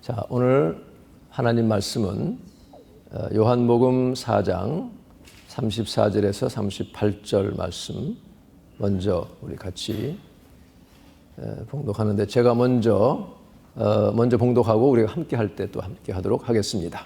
자, 오늘 하나님 말씀은 요한복음 4장 34절에서 38절 말씀 먼저 우리 같이 봉독하는데 제가 먼저 봉독하고 우리가 함께 할 때 또 함께 하도록 하겠습니다.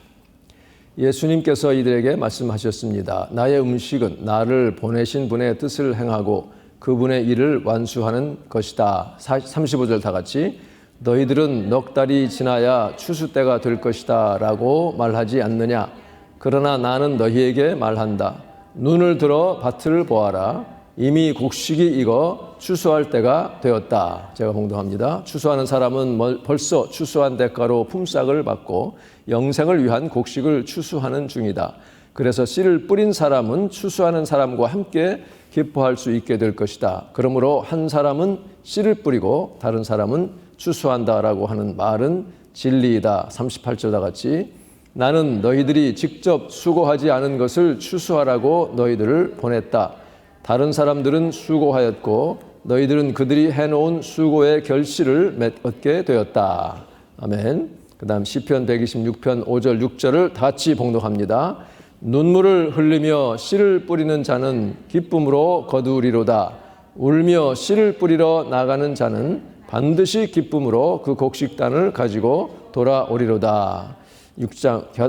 예수님께서 이들에게 말씀하셨습니다. 나의 음식은 나를 보내신 분의 뜻을 행하고 그분의 일을 완수하는 것이다. 35절 다 같이 너희들은 넉 달이 지나야 추수 때가 될 것이다 라고 말하지 않느냐. 그러나 나는 너희에게 말한다. 눈을 들어 밭을 보아라. 이미 곡식이 익어 추수할 때가 되었다. 제가 봉독합니다. 추수하는 사람은 벌써 추수한 대가로 품삯을 받고 영생을 위한 곡식을 추수하는 중이다. 그래서 씨를 뿌린 사람은 추수하는 사람과 함께 기뻐할 수 있게 될 것이다. 그러므로 한 사람은 씨를 뿌리고 다른 사람은 추수한다라고 하는 말은 진리이다. 38절 다 같이 나는 너희들이 직접 수고하지 않은 것을 추수하라고 너희들을 보냈다. 다른 사람들은 수고하였고 너희들은 그들이 해놓은 수고의 결실을 얻게 되었다. 아멘. 그 다음 시편 126편 5절 6절을 다 같이 봉독합니다. 눈물을 흘리며 씨를 뿌리는 자는 기쁨으로 거두리로다. 울며 씨를 뿌리러 나가는 자는 반드시 기쁨으로 그 곡식단을 가지고 돌아오리로다.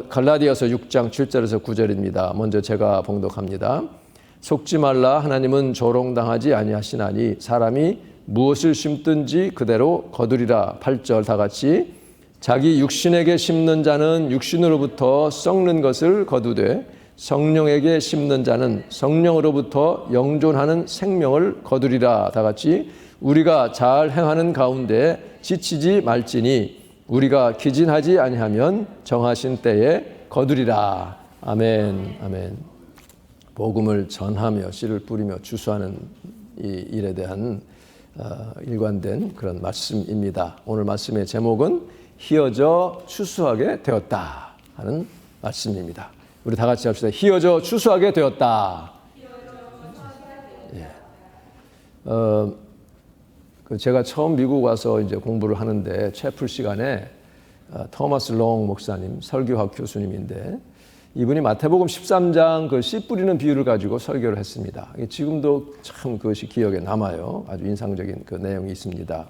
갈라디아서 6장 7절에서 9절입니다. 먼저 제가 봉독합니다. 속지 말라. 하나님은 조롱당하지 아니하시나니 사람이 무엇을 심든지 그대로 거두리라. 8절 다 같이 자기 육신에게 심는 자는 육신으로부터 썩는 것을 거두되 성령에게 심는 자는 성령으로부터 영존하는 생명을 거두리라. 다 같이 우리가 잘 행하는 가운데 지치지 말지니 우리가 기진하지 아니하면 정하신 때에 거두리라. 아멘. 아멘. 복음을 전하며 씨를 뿌리며 추수하는 이 일에 대한 일관된 그런 말씀입니다. 오늘 말씀의 제목은 희어져 추수하게 되었다 하는 말씀입니다. 우리 다 같이 합시다. 희어져 추수하게 되었다. 예. 제가 처음 미국 와서 이제 공부를 하는데 채플 시간에 토마스 롱 목사님 설교학 교수님인데 이분이 마태복음 13장 그 씨 뿌리는 비유를 가지고 설교를 했습니다. 지금도 참 그것이 기억에 남아요. 아주 인상적인 그 내용이 있습니다.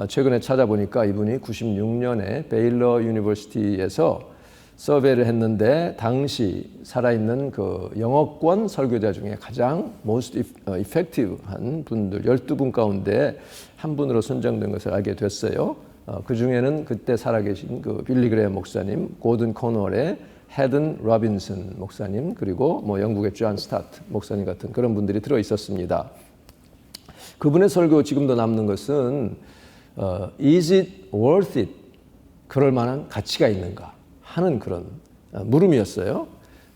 최근에 찾아보니까 이분이 96년에 베일러 유니버시티에서 서베이를 했는데 당시 살아있는 그 영어권 설교자 중에 가장 most effective한 분들 12분 가운데 한 분으로 선정된 것을 알게 됐어요. 그 중에는 그때 살아계신 그 빌리 그레엄 목사님, 고든 코널의 헤든 로빈슨 목사님, 그리고 뭐 영국의 존 스타트 목사님 같은 그런 분들이 들어 있었습니다. 그분의 설교 지금도 남는 것은 Is it worth it? 그럴 만한 가치가 있는가 하는 그런 물음이었어요.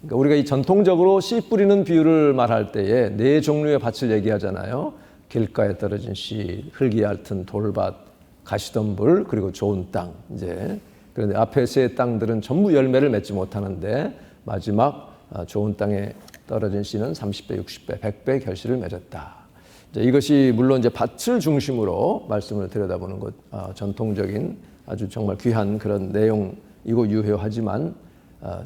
그러니까 우리가 이 전통적으로 씨 뿌리는 비유를 말할 때에 네 종류의 밭을 얘기하잖아요. 길가에 떨어진 씨, 흙이 얇은 돌밭, 가시덤불, 그리고 좋은 땅. 이제 그런데 앞에 세 땅들은 전부 열매를 맺지 못하는데 마지막 좋은 땅에 떨어진 씨는 30배, 60배, 100배 결실을 맺었다. 이것이 물론 이제 밭을 중심으로 말씀을 들여다보는 것, 전통적인 아주 정말 귀한 그런 내용이고 유효하지만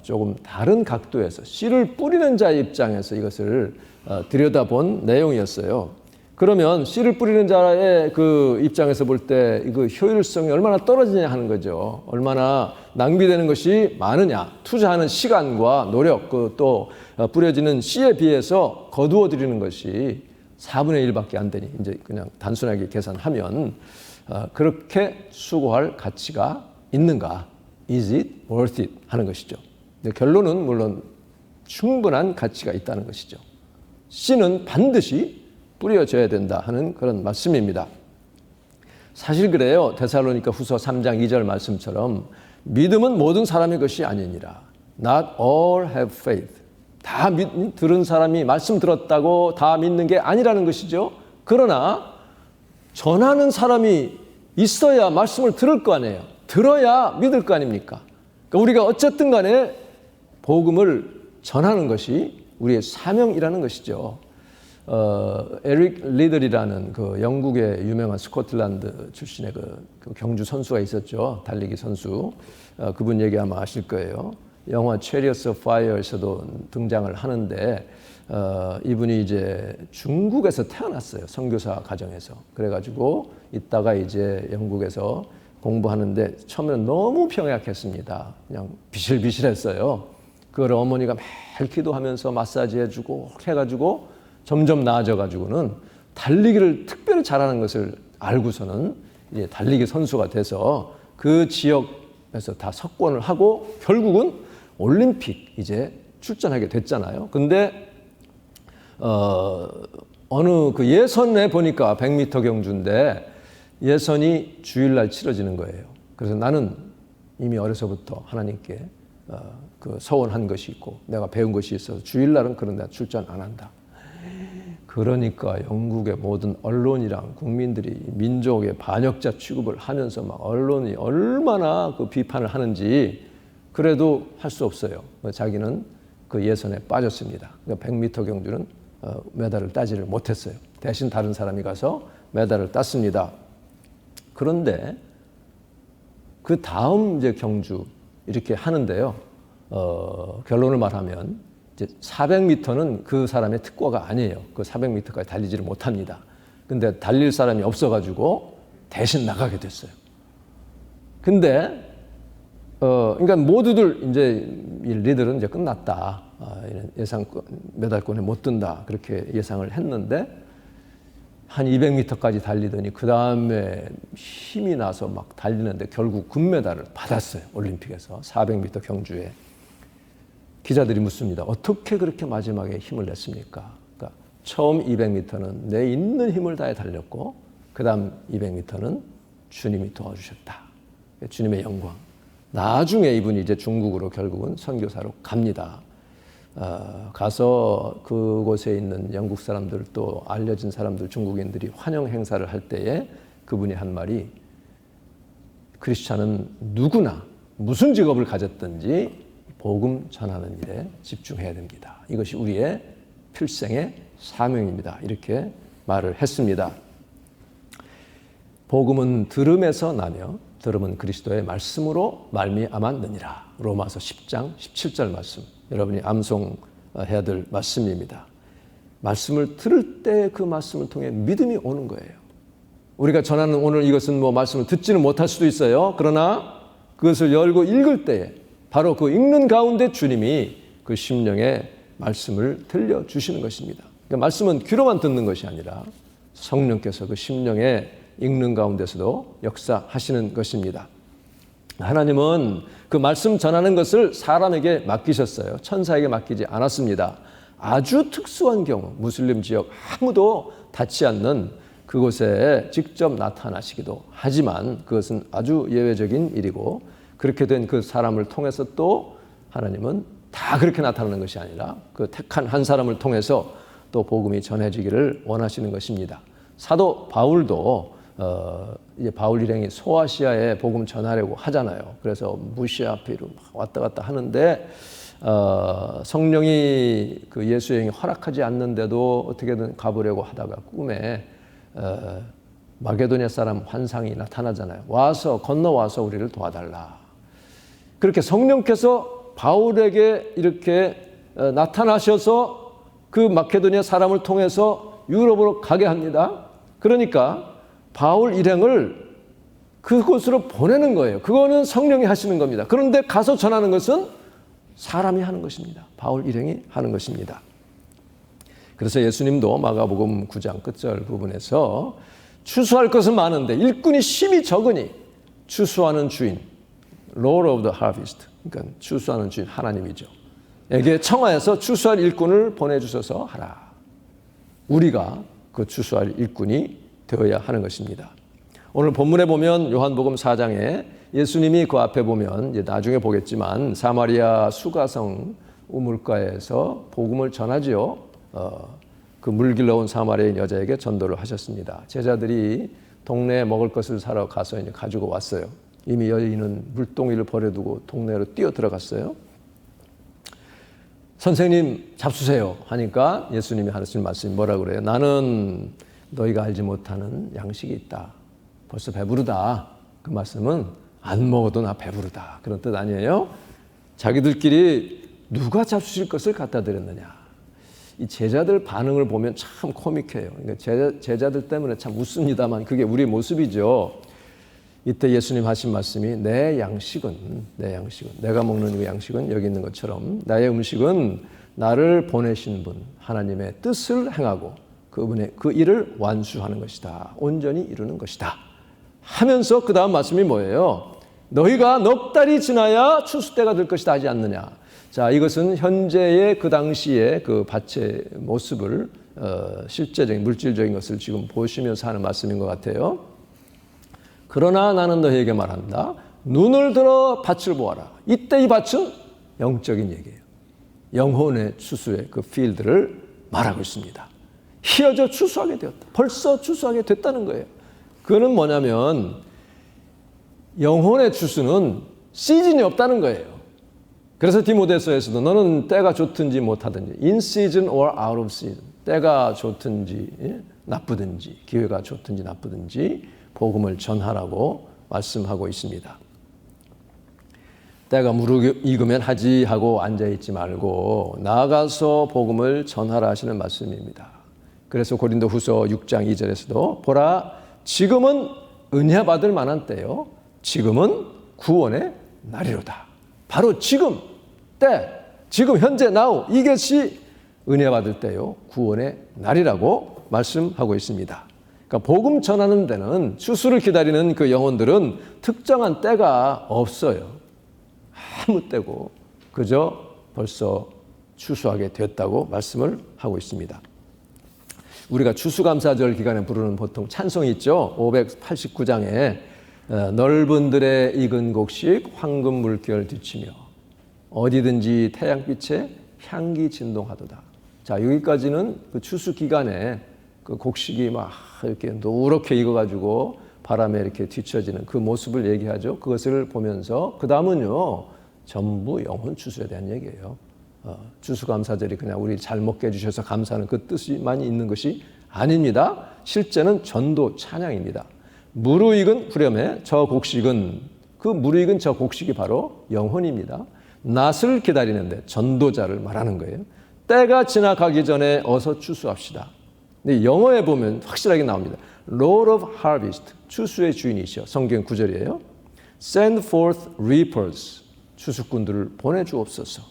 조금 다른 각도에서 씨를 뿌리는 자의 입장에서 이것을 들여다본 내용이었어요. 그러면 씨를 뿌리는 자의 그 입장에서 볼 때 그 효율성이 얼마나 떨어지냐 하는 거죠. 얼마나 낭비되는 것이 많으냐. 투자하는 시간과 노력, 또 뿌려지는 씨에 비해서 거두어 드리는 것이 4분의 1밖에 안 되니 이제 그냥 단순하게 계산하면 그렇게 수고할 가치가 있는가? Is it worth it? 하는 것이죠. 근데 결론은 물론 충분한 가치가 있다는 것이죠. 씨는 반드시 뿌려져야 된다 하는 그런 말씀입니다. 사실 그래요. 데살로니가 후서 3장 2절 말씀처럼 믿음은 모든 사람의 것이 아니니라. Not all have faith. 다 들은 사람이 말씀 들었다고 다 믿는 게 아니라는 것이죠. 그러나 전하는 사람이 있어야 말씀을 들을 거 아니에요. 들어야 믿을 거 아닙니까? 그러니까 우리가 어쨌든 간에 복음을 전하는 것이 우리의 사명이라는 것이죠. 에릭 리들이라는 그 영국의 유명한 스코틀랜드 출신의 그 경주 선수가 있었죠. 달리기 선수. 그분 얘기 아마 아실 거예요. 영화 체리어스 오브 파이어에서도 등장을 하는데 이분이 이제 중국에서 태어났어요. 선교사 가정에서. 그래가지고 있다가 이제 영국에서 공부하는데 처음에는 너무 병약했습니다. 그냥 비실비실했어요. 그걸 어머니가 매일 기도하면서 마사지 해주고 해가지고 점점 나아져가지고는 달리기를 특별히 잘하는 것을 알고서는 이제 달리기 선수가 돼서 그 지역에서 다 석권을 하고 결국은 올림픽 이제 출전하게 됐잖아요. 근데 어느 그 예선에 보니까 100m 경주인데 예선이 주일날 치러지는 거예요. 그래서 나는 이미 어려서부터 하나님께 그 서원한 것이 있고 내가 배운 것이 있어서 주일날은 그런 데 출전 안 한다. 그러니까 영국의 모든 언론이랑 국민들이 민족의 반역자 취급을 하면서 막 언론이 얼마나 그 비판을 하는지 그래도 할 수 없어요. 자기는 그 예선에 빠졌습니다. 그러니까 100m 경주는 메달을 따지를 못했어요. 대신 다른 사람이 가서 메달을 땄습니다. 그런데 그 다음 이제 경주 이렇게 하는데요. 결론을 말하면 이제 400m는 그 사람의 특권가 아니에요. 그 400m까지 달리지를 못합니다. 근데 달릴 사람이 없어가지고 대신 나가게 됐어요. 근데 그러니까 모두들 이제 이 리들은 이제 끝났다. 예상 메달권에 못 든다. 그렇게 예상을 했는데 한 200m까지 달리더니 그 다음에 힘이 나서 막 달리는데 결국 금메달을 받았어요. 올림픽에서 400m 경주에. 기자들이 묻습니다. 어떻게 그렇게 마지막에 힘을 냈습니까? 그러니까 처음 200m는 내 있는 힘을 다해 달렸고 그 다음 200m는 주님이 도와주셨다. 주님의 영광. 나중에 이분이 이제 중국으로 결국은 선교사로 갑니다. 가서 그곳에 있는 영국 사람들 또 알려진 사람들 중국인들이 환영 행사를 할 때에 그분이 한 말이 크리스찬은 누구나 무슨 직업을 가졌든지 복음 전하는 일에 집중해야 됩니다. 이것이 우리의 필생의 사명입니다. 이렇게 말을 했습니다. 복음은 들음에서 나며 들음은 그리스도의 말씀으로 말미암았느니라. 로마서 10장 17절 말씀. 여러분이 암송해야 될 말씀입니다. 말씀을 들을 때 그 말씀을 통해 믿음이 오는 거예요. 우리가 전하는 오늘 이것은 뭐 말씀을 듣지는 못할 수도 있어요. 그러나 그것을 열고 읽을 때에 바로 그 읽는 가운데 주님이 그 심령의 말씀을 들려주시는 것입니다. 그러니까 말씀은 귀로만 듣는 것이 아니라 성령께서 그 심령에 읽는 가운데서도 역사하시는 것입니다. 하나님은 그 말씀 전하는 것을 사람에게 맡기셨어요. 천사에게 맡기지 않았습니다. 아주 특수한 경우, 무슬림 지역 아무도 닿지 않는 그곳에 직접 나타나시기도 하지만 그것은 아주 예외적인 일이고 그렇게 된 그 사람을 통해서 또 하나님은 다 그렇게 나타나는 것이 아니라 그 택한 한 사람을 통해서 또 복음이 전해지기를 원하시는 것입니다. 사도 바울도 이제 바울 일행이 소아시아에 복음 전하려고 하잖아요. 그래서 무시아 피로 왔다 갔다 하는데 성령이 그 예수 여행이 허락하지 않는데도 어떻게든 가보려고 하다가 꿈에 마게도냐 사람 환상이 나타나잖아요. 와서 건너와서 우리를 도와달라. 그렇게 성령께서 바울에게 이렇게 나타나셔서 그 마케도니아 사람을 통해서 유럽으로 가게 합니다. 그러니까 바울 일행을 그곳으로 보내는 거예요. 그거는 성령이 하시는 겁니다. 그런데 가서 전하는 것은 사람이 하는 것입니다. 바울 일행이 하는 것입니다. 그래서 예수님도 마가복음 9장 끝절 부분에서 추수할 것은 많은데 일꾼이 심히 적으니 추수하는 주인 Lord of the Harvest, 그러니까 추수하는 주인 하나님이죠. 에게 청하여서 추수할 일꾼을 보내주셔서 하라. 우리가 그 추수할 일꾼이 되어야 하는 것입니다. 오늘 본문에 보면 요한복음 4장에 예수님이 그 앞에 보면 이제 나중에 보겠지만 사마리아 수가성 우물가에서 복음을 전하지요. 그 물 길러온 사마리아인 여자에게 전도를 하셨습니다. 제자들이 동네에 먹을 것을 사러 가서 이제 가지고 왔어요. 이미 여인은 물동이를 버려두고 동네로 뛰어 들어갔어요. 선생님 잡수세요 하니까 예수님이 하시는 말씀이 뭐라 그래요? 나는 너희가 알지 못하는 양식이 있다. 벌써 배부르다. 그 말씀은 안 먹어도 나 배부르다. 그런 뜻 아니에요? 자기들끼리 누가 잡수실 것을 갖다 드렸느냐. 이 제자들 반응을 보면 참 코믹해요. 그러니까 제자들 때문에 참 웃습니다만 그게 우리의 모습이죠. 이때 예수님 하신 말씀이 내 양식은 내가 먹는 그 양식은 여기 있는 것처럼 나의 음식은 나를 보내신 분 하나님의 뜻을 행하고 그분의 그 일을 완수하는 것이다. 온전히 이루는 것이다. 하면서 그 다음 말씀이 뭐예요? 너희가 넉 달이 지나야 추수 때가 될 것이다 하지 않느냐. 자, 이것은 현재의 그 당시의 그 밭의 모습을 실제적인 물질적인 것을 지금 보시면서 하는 말씀인 것 같아요. 그러나 나는 너희에게 말한다. 눈을 들어 밭을 보아라. 이때 이 밭은 영적인 얘기예요. 영혼의 추수의 그 필드를 말하고 있습니다. 희어져 추수하게 되었다. 벌써 추수하게 됐다는 거예요. 그는 뭐냐면 영혼의 추수는 시즌이 없다는 거예요. 그래서 디모데서에서도 너는 때가 좋든지 못하든지 in season or out of season 때가 좋든지 나쁘든지 기회가 좋든지 나쁘든지 복음을 전하라고 말씀하고 있습니다. 때가 무르익으면 하지 하고 앉아있지 말고 나아가서 복음을 전하라 하시는 말씀입니다. 그래서 고린도후서 6장 2절에서도 보라 지금은 은혜 받을 만한 때요 지금은 구원의 날이로다. 바로 지금 때 지금 현재 now 이것이 은혜 받을 때요 구원의 날이라고 말씀하고 있습니다. 그러니까 복음 전하는 데는 추수를 기다리는 그 영혼들은 특정한 때가 없어요. 아무 때고 그저 벌써 추수하게 됐다고 말씀을 하고 있습니다. 우리가 추수감사절 기간에 부르는 보통 찬송이 있죠. 589장에 넓은 들에 익은 곡식 황금 물결 뒤치며 어디든지 태양빛에 향기 진동하도다. 자, 여기까지는 그 추수 기간에 그 곡식이 막 이렇게 노랗게 익어가지고 바람에 이렇게 뒤처지는 그 모습을 얘기하죠. 그것을 보면서 그 다음은요 전부 영혼 추수에 대한 얘기예요. 추수감사절이 그냥 우리 잘 먹게 해주셔서 감사하는 그 뜻이만 있는 것이 아닙니다. 실제는 전도 찬양입니다. 무르익은 후렴에 저 곡식은 그 무르익은 저 곡식이 바로 영혼입니다. 낫을 기다리는데 전도자를 말하는 거예요. 때가 지나가기 전에 어서 추수합시다. 근데 영어에 보면 확실하게 나옵니다. Lord of Harvest, 추수의 주인이시여. 성경 구절이에요. Send forth reapers, 추수꾼들을 보내주옵소서.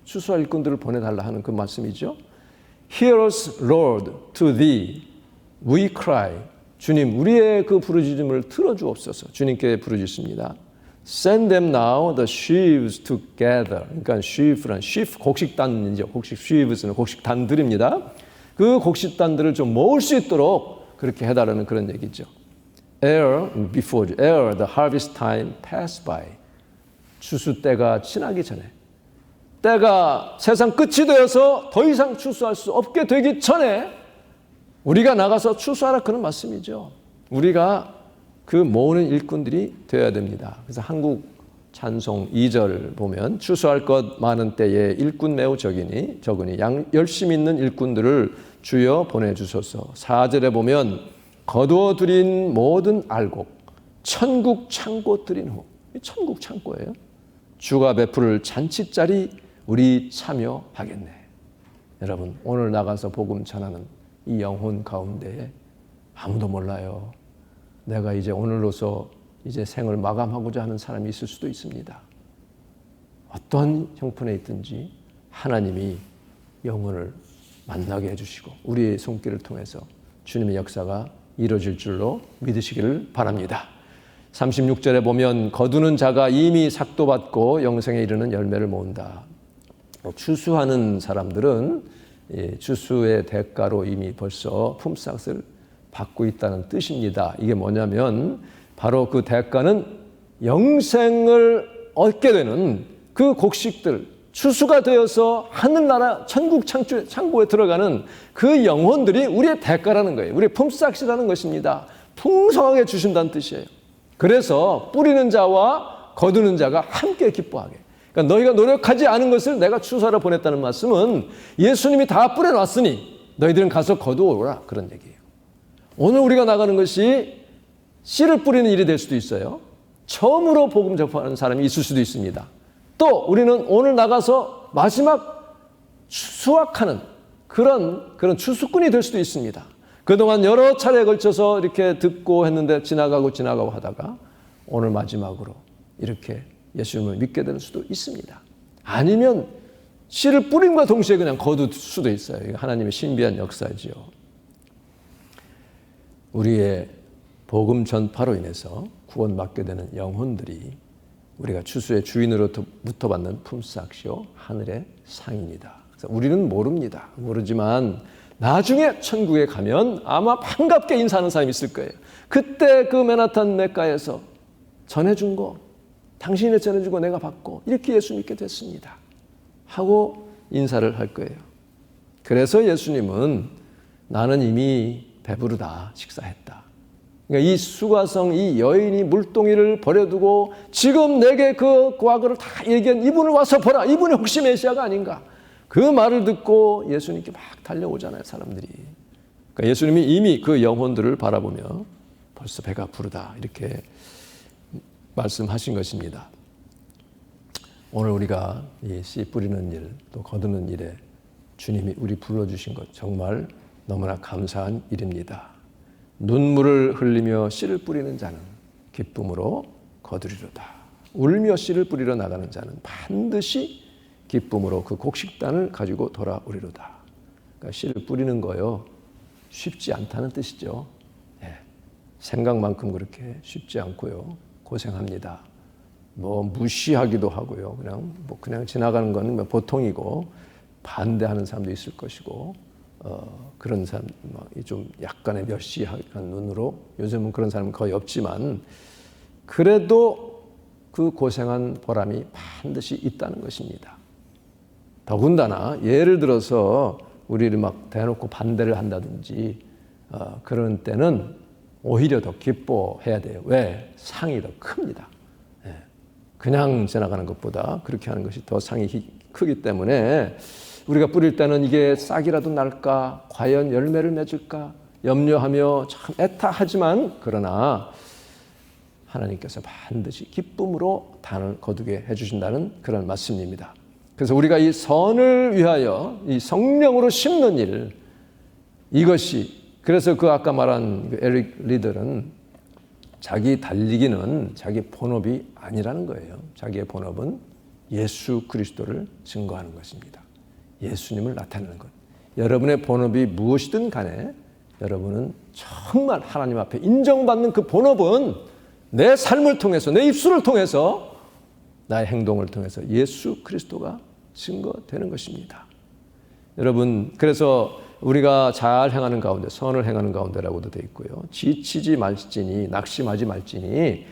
추수할 일꾼들을 보내달라 하는 그 말씀이죠. Hear us, Lord, to thee we cry. 주님, 우리의 그 부르짖음을 들어주옵소서. 주님께 부르짖습니다. Send them now the sheaves together. 그러니까 sheaf란 sheaf 곡식단이죠. sheaves는 곡식단들입니다. 그 곡식단들을 좀 모을 수 있도록 그렇게 해달라는 그런 얘기죠. Ere the harvest time pass by. 추수 때가 지나기 전에 때가 세상 끝이 되어서 더 이상 추수할 수 없게 되기 전에 우리가 나가서 추수하라 그런 말씀이죠. 우리가 그 모으는 일꾼들이 되어야 됩니다. 그래서 한국 찬송 2절 보면 추수할 것 많은 때에 일꾼 매우 적으니 열심히 있는 일꾼들을 주여 보내주소서. 4절에 보면 거두어 들인 모든 알곡 천국 창고 들인 후. 천국 창고예요. 주가 베풀을 잔치자리 우리 참여하겠네. 여러분 오늘 나가서 복음 전하는 이 영혼 가운데에 아무도 몰라요. 내가 이제 오늘로서 이제 생을 마감하고자 하는 사람이 있을 수도 있습니다. 어떤 형편에 있든지 하나님이 영혼을 만나게 해주시고 우리의 손길을 통해서 주님의 역사가 이루어질 줄로 믿으시기를 바랍니다. 36절에 보면 거두는 자가 이미 삭도 받고 영생에 이르는 열매를 모은다. 추수하는 사람들은 추수의 대가로 이미 벌써 품삯을 받고 있다는 뜻입니다. 이게 뭐냐면 바로 그 대가는 영생을 얻게 되는 그 곡식들, 추수가 되어서 하늘나라 천국 창고에 들어가는 그 영혼들이 우리의 대가라는 거예요. 우리의 품삯이라는 것입니다. 풍성하게 주신다는 뜻이에요. 그래서 뿌리는 자와 거두는 자가 함께 기뻐하게. 그러니까 너희가 노력하지 않은 것을 내가 추수하러 보냈다는 말씀은 예수님이 다 뿌려놨으니 너희들은 가서 거두어오라, 그런 얘기예요. 오늘 우리가 나가는 것이 씨를 뿌리는 일이 될 수도 있어요. 처음으로 복음 접하는 사람이 있을 수도 있습니다. 또 우리는 오늘 나가서 마지막 수확하는 그런 추수꾼이 될 수도 있습니다. 그동안 여러 차례에 걸쳐서 이렇게 듣고 했는데 지나가고 하다가 오늘 마지막으로 이렇게 예수님을 믿게 될 수도 있습니다. 아니면 씨를 뿌림과 동시에 그냥 거둘 수도 있어요. 이거 하나님의 신비한 역사지요. 우리의 복음 전파로 인해서 구원받게 되는 영혼들이 우리가 추수의 주인으로부터 받는 품삯이요 하늘의 상입니다. 그래서 우리는 모르지만 나중에 천국에 가면 아마 반갑게 인사하는 사람이 있을 거예요. 그때 그 맨하탄 내과에서 전해준 거, 당신이 전해준 거 내가 받고 이렇게 예수 믿게 됐습니다 하고 인사를 할 거예요. 그래서 예수님은 나는 이미 배부르다, 식사했다. 그러니까 이 수가성, 이 여인이 물동이를 버려두고 지금 내게 그 과거를 다 얘기한 이분을 와서 보라. 이분이 혹시 메시아가 아닌가. 그 말을 듣고 예수님께 막 달려오잖아요, 사람들이. 그러니까 예수님이 이미 그 영혼들을 바라보며 벌써 배가 부르다 이렇게 말씀하신 것입니다. 오늘 우리가 이 씨 뿌리는 일, 또 거두는 일에 주님이 우리 불러주신 것 정말 너무나 감사한 일입니다. 눈물을 흘리며 씨를 뿌리는 자는 기쁨으로 거두리로다. 울며 씨를 뿌리러 나가는 자는 반드시 기쁨으로 그 곡식단을 가지고 돌아오리로다. 그러니까 씨를 뿌리는 거요, 쉽지 않다는 뜻이죠. 생각만큼 그렇게 쉽지 않고요, 고생합니다. 무시하기도 하고요, 그냥 지나가는 건 보통이고 반대하는 사람도 있을 것이고, 그런 사람 좀 약간의 멸시한 눈으로, 요즘은 그런 사람은 거의 없지만 그래도 그 고생한 보람이 반드시 있다는 것입니다. 더군다나 예를 들어서 우리를 막 대놓고 반대를 한다든지 그런 때는 오히려 더 기뻐해야 돼요. 왜? 상이 더 큽니다. 그냥 지나가는 것보다 그렇게 하는 것이 더 상이 크기 때문에 우리가 뿌릴 때는 이게 싹이라도 날까, 과연 열매를 맺을까 염려하며 참 애타하지만, 그러나 하나님께서 반드시 기쁨으로 단을 거두게 해주신다는 그런 말씀입니다. 그래서 우리가 이 선을 위하여 이 성령으로 심는 일, 이것이, 그래서 그 아까 말한 그 에릭 리들은 자기 달리기는 자기 본업이 아니라는 거예요. 자기의 본업은 예수 그리스도를 증거하는 것입니다. 예수님을 나타내는 것. 여러분의 본업이 무엇이든 간에 여러분은 정말 하나님 앞에 인정받는 그 본업은 내 삶을 통해서, 내 입술을 통해서, 나의 행동을 통해서 예수 그리스도가 증거되는 것입니다. 여러분, 그래서 우리가 잘 행하는 가운데, 선을 행하는 가운데라고도 되어 있고요. 지치지 말지니, 낙심하지 말지니,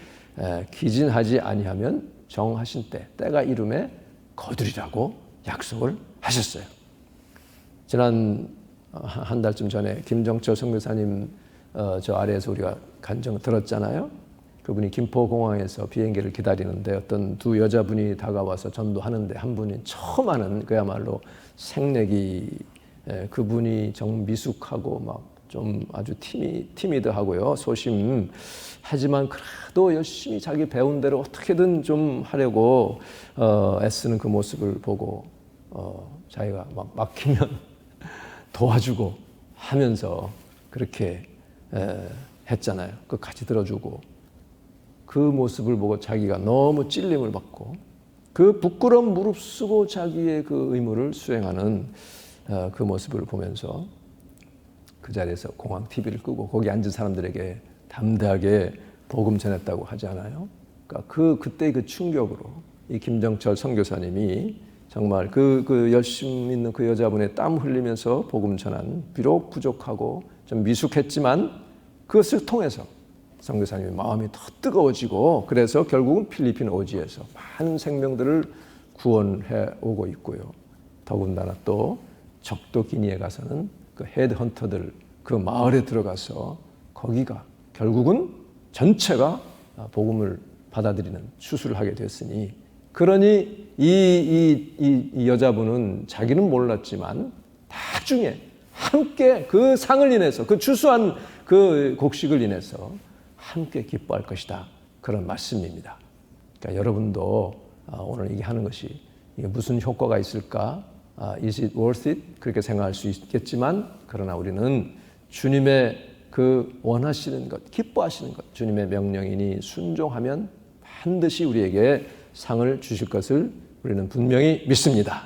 기진하지 아니하면 정하신 때가 이름에 거두리라고 약속을 하셨어요. 지난 한 달쯤 전에 김정철 선교사님 저 아래에서 우리가 간증 들었잖아요. 그분이 김포공항에서 비행기를 기다리는데 어떤 두 여자분이 다가와서 전도하는데 한 분이 처음 하는 그야말로 생내기, 그분이 정미숙하고 막 좀 아주 티미드하고요, 소심. 하지만 그래도 열심히 자기 배운 대로 어떻게든 좀 하려고 애쓰는 그 모습을 보고 자기가 막 막히면 도와주고 하면서 그렇게 했잖아요. 끝까지 들어주고. 그 모습을 보고 자기가 너무 찔림을 받고 그 부끄러움 무릅쓰고 자기의 그 의무를 수행하는 그 모습을 보면서 그 자리에서 공항 TV를 끄고 거기 앉은 사람들에게 담대하게 복음 전했다고 하지 않아요? 그러니까 그때의 그 충격으로 이 김정철 선교사님이 정말 그 열심 있는 그 여자분의 땀 흘리면서 복음 전한, 비록 부족하고 좀 미숙했지만 그것을 통해서 선교사님의 마음이 더 뜨거워지고, 그래서 결국은 필리핀 오지에서 많은 생명들을 구원해 오고 있고요. 더군다나 또 적도 기니에 가서는 그 헤드헌터들 그 마을에 들어가서 거기가 결국은 전체가 복음을 받아들이는 수술을 하게 됐으니 그러니 이 여자분은 자기는 몰랐지만 나중에 함께 그 상을 인해서 그 추수한 그 곡식을 인해서 함께 기뻐할 것이다. 그런 말씀입니다. 그러니까 여러분도 오늘 얘기하는 것이 이게 무슨 효과가 있을까? Is it worth it? 그렇게 생각할 수 있겠지만 그러나 우리는 주님의 그 원하시는 것, 기뻐하시는 것, 주님의 명령이니 순종하면 반드시 우리에게 상을 주실 것을 우리는 분명히 믿습니다.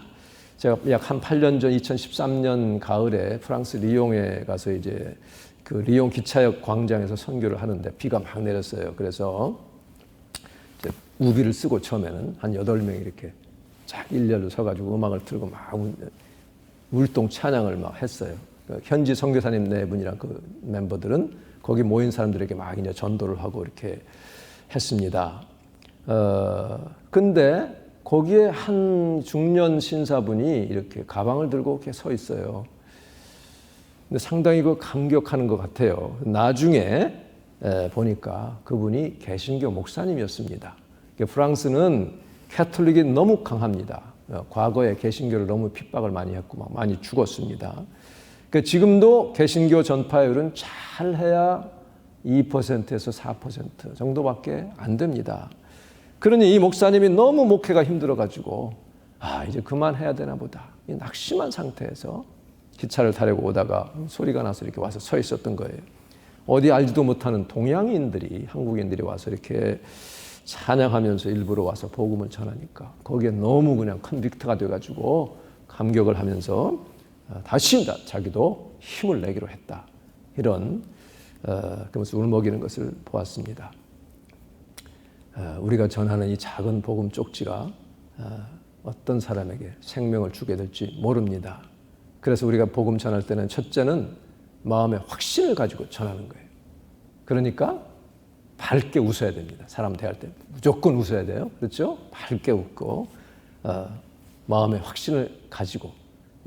제가 약 한 8년 전 2013년 가을에 프랑스 리옹에 가서 이제 그 리옹 기차역 광장에서 선교를 하는데 비가 막 내렸어요. 그래서 이제 우비를 쓰고 처음에는 한 8명이 이렇게 쫙 일렬로 서가지고 음악을 틀고 막 울동 찬양을 막 했어요. 현지 선교사님 네 분이랑 그 멤버들은 거기 모인 사람들에게 막 이제 전도를 하고 이렇게 했습니다. 근데 거기에 한 중년 신사분이 이렇게 가방을 들고 이렇게 서 있어요. 근데 상당히 그 감격하는 것 같아요. 나중에 보니까 그분이 개신교 목사님이었습니다. 프랑스는 캐톨릭이 너무 강합니다. 과거에 개신교를 너무 핍박을 많이 했고 막 많이 죽었습니다. 그러니까 지금도 개신교 전파율은 잘해야 2%에서 4% 정도밖에 안 됩니다. 그러니 이 목사님이 너무 목회가 힘들어가지고 이제 그만해야 되나 보다. 이 낙심한 상태에서 기차를 타려고 오다가 소리가 나서 이렇게 와서 서 있었던 거예요. 어디 알지도 못하는 동양인들이 한국인들이 와서 이렇게 찬양하면서 일부러 와서 복음을 전하니까 거기에 너무 그냥 컨빅트가 돼가지고 감격을 하면서 다시 자기도 힘을 내기로 했다. 이런 그러면서 울먹이는 것을 보았습니다. 우리가 전하는 이 작은 복음 쪽지가 어떤 사람에게 생명을 주게 될지 모릅니다. 그래서 우리가 복음 전할 때는 첫째는 마음의 확신을 가지고 전하는 거예요. 그러니까 밝게 웃어야 됩니다. 사람 대할 때 무조건 웃어야 돼요. 그렇죠? 밝게 웃고 마음의 확신을 가지고.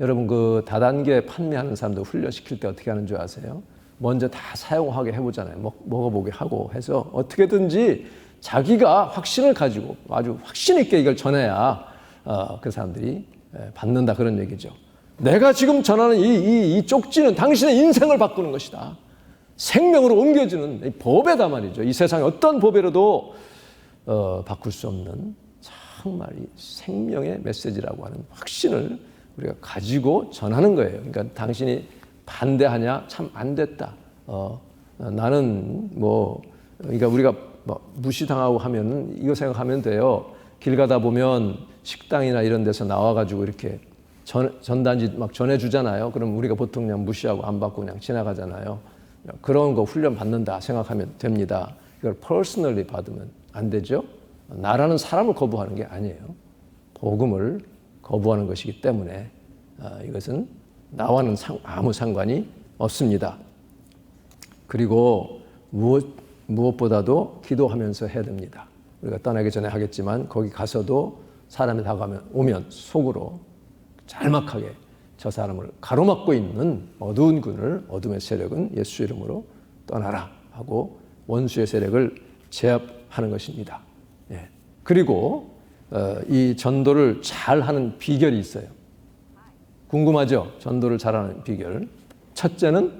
여러분 그 다단계 판매하는 사람들 훈련시킬 때 어떻게 하는 줄 아세요? 먼저 다 사용하게 해보잖아요. 먹어보게 하고 해서 어떻게든지 자기가 확신을 가지고 아주 확신 있게 이걸 전해야 그 사람들이 받는다 그런 얘기죠. 내가 지금 전하는 이 쪽지는 당신의 인생을 바꾸는 것이다. 생명으로 옮겨주는 법에다 말이죠. 이 세상에 어떤 법에라도 바꿀 수 없는 정말 생명의 메시지라고 하는 확신을 우리가 가지고 전하는 거예요. 그러니까 당신이 반대하냐? 참 안 됐다. 나는 그러니까 우리가 무시당하고 하면은 이거 생각하면 돼요. 길 가다 보면 식당이나 이런 데서 나와가지고 이렇게 전단지 막 전해주잖아요. 그럼 우리가 보통 그냥 무시하고 안 받고 그냥 지나가잖아요. 그런 거 훈련 받는다 생각하면 됩니다. 이걸 퍼스널리 받으면 안 되죠. 나라는 사람을 거부하는 게 아니에요. 복음을 거부하는 것이기 때문에 이것은 나와는 아무 상관이 없습니다. 그리고 무엇보다도 기도하면서 해야 됩니다. 우리가 떠나기 전에 하겠지만 거기 가서도 사람이 오면 속으로 짤막하게 저 사람을 가로막고 있는 어두운 군을 어둠의 세력은 예수 이름으로 떠나라 하고 원수의 세력을 제압하는 것입니다. 그리고 이 전도를 잘하는 비결이 있어요. 궁금하죠? 전도를 잘하는 비결. 첫째는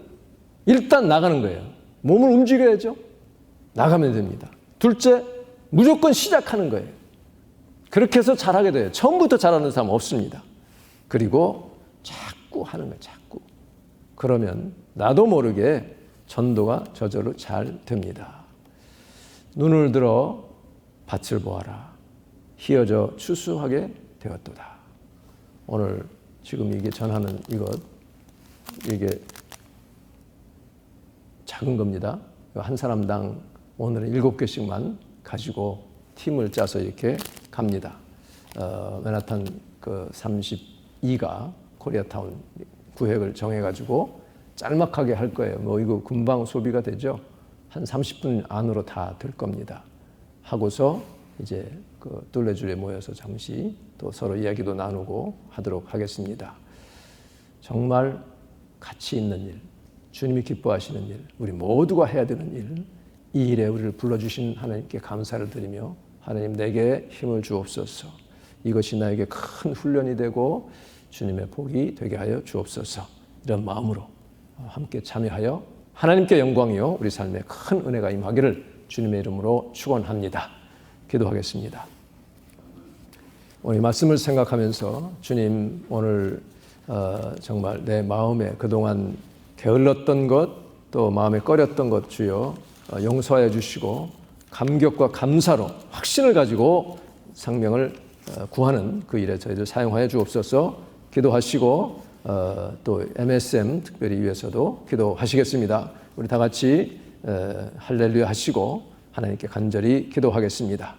일단 나가는 거예요. 몸을 움직여야죠. 나가면 됩니다. 둘째, 무조건 시작하는 거예요. 그렇게 해서 잘하게 돼요. 처음부터 잘하는 사람 없습니다. 그리고 자꾸 하는 거예요. 자꾸. 그러면 나도 모르게 전도가 저절로 잘 됩니다. 눈을 들어 밭을 보아라. 희어져 추수하게 되었도다. 오늘 지금 이게 전하는 이게 작은 겁니다. 한 사람당 오늘은 7개씩만 가지고 팀을 짜서 이렇게 갑니다. 맨하탄 그 32가 코리아타운 구획을 정해가지고 짤막하게 할 거예요. 이거 금방 소비가 되죠. 한 30분 안으로 다 될 겁니다. 하고서 이제 그 둘레줄에 모여서 잠시 또 서로 이야기도 나누고 하도록 하겠습니다. 정말 가치 있는 일, 주님이 기뻐하시는 일, 우리 모두가 해야 되는 일, 이 일에 우리를 불러주신 하나님께 감사를 드리며 하나님 내게 힘을 주옵소서. 이것이 나에게 큰 훈련이 되고 주님의 복이 되게 하여 주옵소서. 이런 마음으로 함께 참여하여 하나님께 영광이요 우리 삶에 큰 은혜가 임하기를 주님의 이름으로 축원합니다. 기도하겠습니다. 오늘 말씀을 생각하면서 주님 오늘 정말 내 마음에 그동안 게을렀던 것 또 마음에 꺼렸던 것 주여 용서하여 주시고 감격과 감사로 확신을 가지고 생명을 구하는 그 일에 저희들 사용하여 주옵소서. 기도하시고 또 MSM 특별히 위해서도 기도하시겠습니다. 우리 다 같이 할렐루야 하시고 하나님께 간절히 기도하겠습니다.